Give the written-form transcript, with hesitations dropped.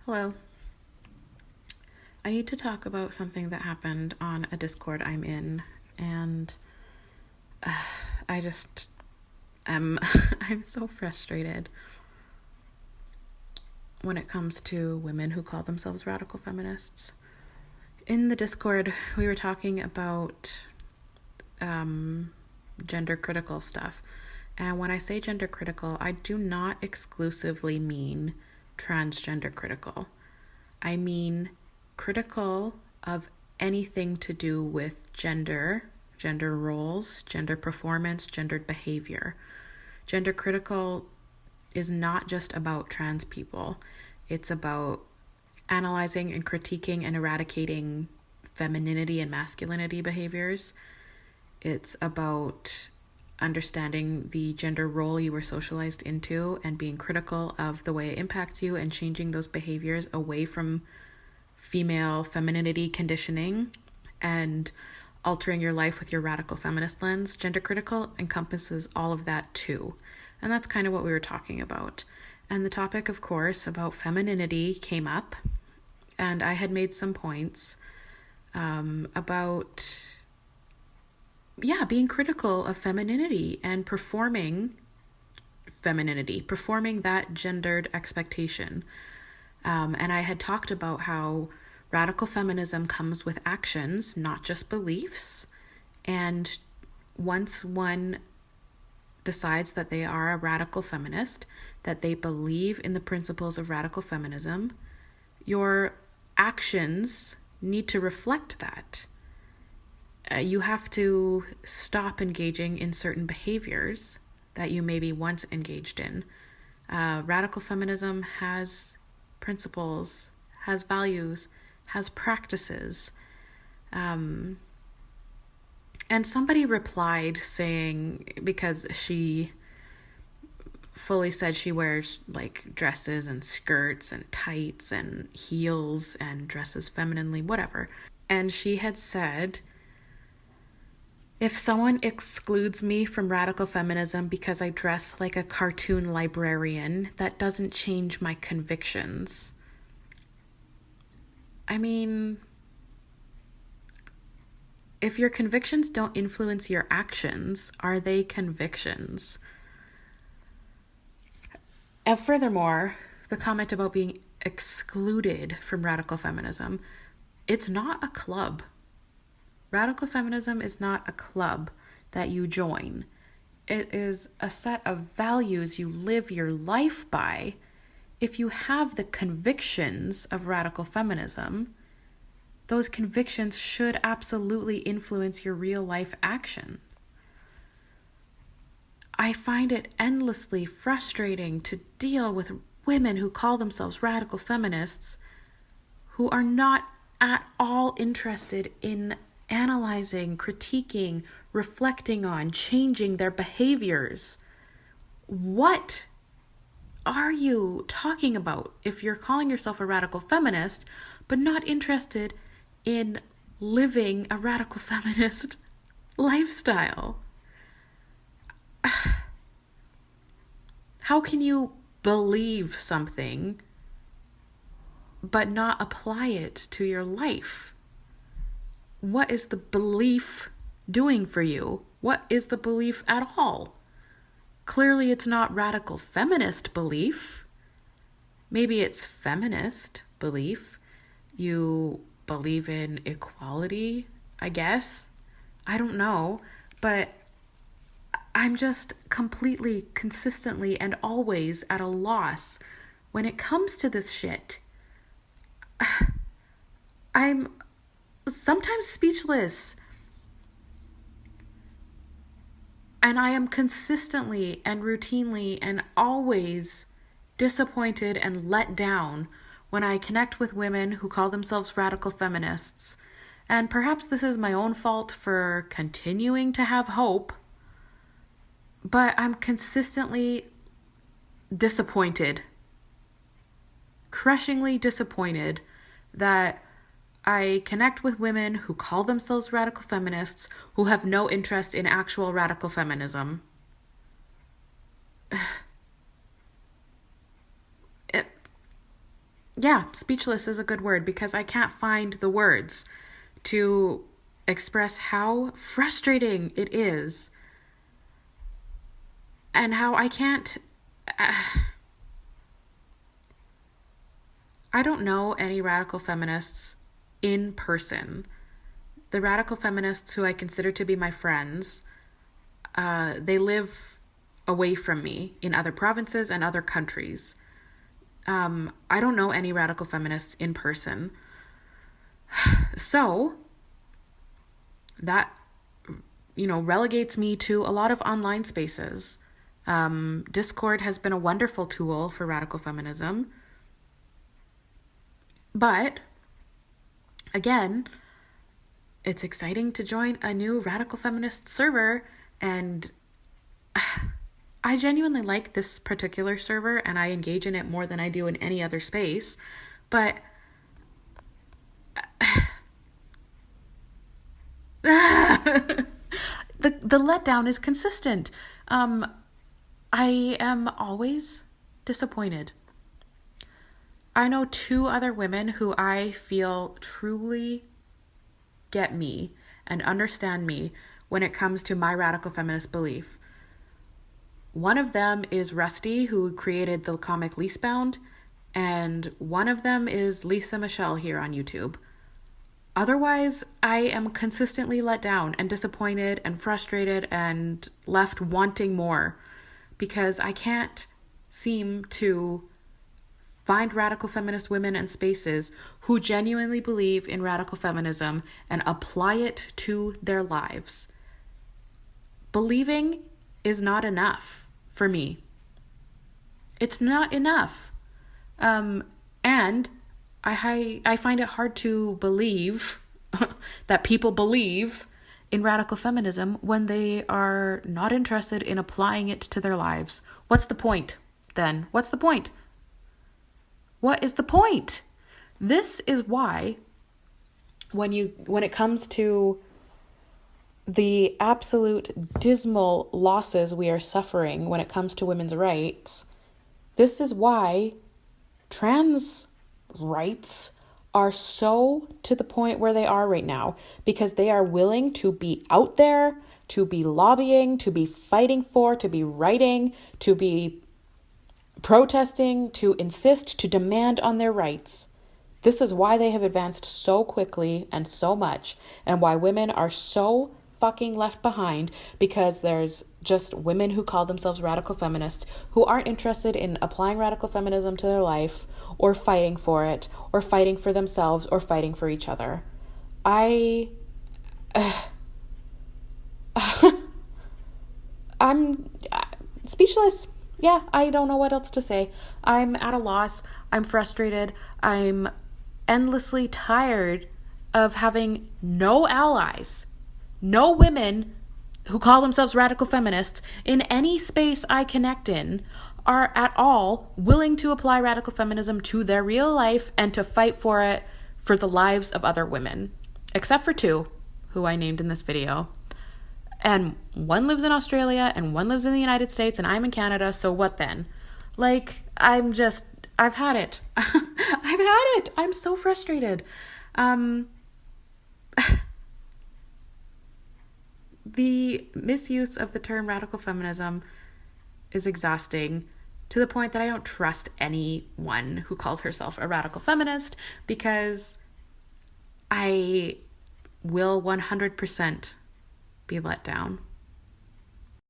Hello. I need to talk about something that happened on a Discord I'm in, and I just am I'm so frustrated when it comes to women who call themselves radical feminists. In the Discord, we were talking about gender critical stuff. And when I say gender critical, I do not exclusively mean transgender critical. I mean critical of anything to do with gender roles, gender performance, gendered behavior. Gender critical is not just about trans people. It's about analyzing and critiquing and eradicating femininity and masculinity behaviors. It's about understanding the gender role you were socialized into and being critical of the way it impacts you and changing those behaviors away from female femininity conditioning and altering your life with your radical feminist lens. Gender critical encompasses all of that too. And that's kind of what we were talking about. And the topic, of course, about femininity came up, and I had made some points about being critical of femininity and performing femininity, performing that gendered expectation. And I had talked about how radical feminism comes with actions, not just beliefs. And once one decides that they are a radical feminist, that they believe in the principles of radical feminism, your actions need to reflect that. You have to stop engaging in certain behaviors that you maybe once engaged in. Radical feminism has principles, has values, has practices. And somebody replied saying, because she fully said she wears like dresses and skirts and tights and heels and dresses femininely, whatever. And she had said, if someone excludes me from radical feminism because I dress like a cartoon librarian, that doesn't change my convictions. I mean, if your convictions don't influence your actions, are they convictions? And furthermore, the comment about being excluded from radical feminism, it's not a club. Radical feminism is not a club that you join. It is a set of values you live your life by. If you have the convictions of radical feminism, those convictions should absolutely influence your real life action. I find it endlessly frustrating to deal with women who call themselves radical feminists who are not at all interested in analyzing, critiquing, reflecting on, changing their behaviors. What are you talking about if you're calling yourself a radical feminist, but not interested in living a radical feminist lifestyle? How can you believe something but not apply it to your life? What is the belief doing for you? What is the belief at all? Clearly, it's not radical feminist belief. Maybe it's feminist belief. You believe in equality, I guess. I don't know. But I'm just completely, consistently, and always at a loss when it comes to this shit. I'm sometimes speechless. And I am consistently and routinely and always disappointed and let down when I connect with women who call themselves radical feminists. And perhaps this is my own fault for continuing to have hope, but I'm consistently disappointed, crushingly disappointed that I connect with women who call themselves radical feminists who have no interest in actual radical feminism. yeah, speechless is a good word because I can't find the words to express how frustrating it is and how I can't. I don't know any radical feminists in person. The radical feminists who I consider to be my friends, they live away from me in other provinces and other countries. I don't know any radical feminists in person. So that, relegates me to a lot of online spaces. Discord has been a wonderful tool for radical feminism. But again, it's exciting to join a new radical feminist server, and I genuinely like this particular server and I engage in it more than I do in any other space. But the letdown is consistent. I am always disappointed. I know 2 other women who I feel truly get me and understand me when it comes to my radical feminist belief. One of them is Rusty, who created the comic Leasebound, and one of them is Lisa Michelle here on YouTube. Otherwise, I am consistently let down and disappointed and frustrated and left wanting more because I can't seem to find radical feminist women and spaces who genuinely believe in radical feminism and apply it to their lives. Believing is not enough for me. It's not enough. And I find it hard to believe that people believe in radical feminism when they are not interested in applying it to their lives. What's the point then? What's the point? What is the point? This is why when it comes to the absolute dismal losses we are suffering when it comes to women's rights, this is why trans rights are so to the point where they are right now, because they are willing to be out there, to be lobbying, to be fighting for, to be writing, to be protesting, to insist, to demand on their rights. This is why they have advanced so quickly and so much, and why women are so fucking left behind, because there's just women who call themselves radical feminists who aren't interested in applying radical feminism to their life or fighting for it or fighting for themselves or fighting for each other. I'm speechless. Yeah, I don't know what else to say. I'm at a loss. I'm frustrated. I'm endlessly tired of having no allies, no women who call themselves radical feminists in any space I connect in are at all willing to apply radical feminism to their real life and to fight for it for the lives of other women, except for 2 who I named in this video. And one lives in Australia and one lives in the United States and I'm in Canada, so what then? Like, I've had it. I've had it. I'm so frustrated. The misuse of the term radical feminism is exhausting to the point that I don't trust anyone who calls herself a radical feminist, because I will 100% be let down.